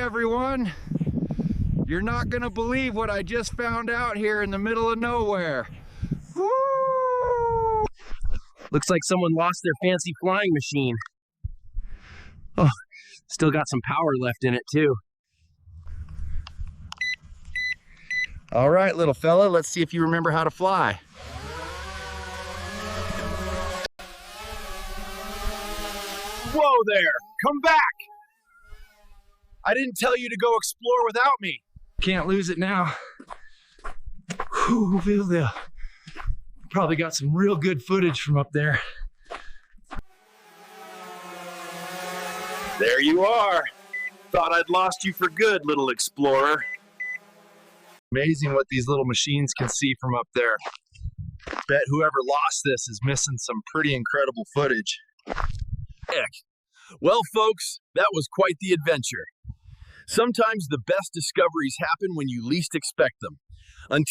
everyone. You're not gonna believe what I just found out here in the middle of nowhere. Woo! Looks like someone lost their fancy flying machine. Oh, still got some power left in it too. All right, little fella, let's see if you remember how to fly. Whoa there, come back! I didn't tell you to go explore without me. Can't lose it now. Whew, feel the... Probably got some real good footage from up there. There you are. Thought I'd lost you for good, little explorer. Amazing what these little machines can see from up there. Bet whoever lost this is missing some pretty incredible footage. Heck. Well, folks, that was quite the adventure. Sometimes the best discoveries happen when you least expect them. Until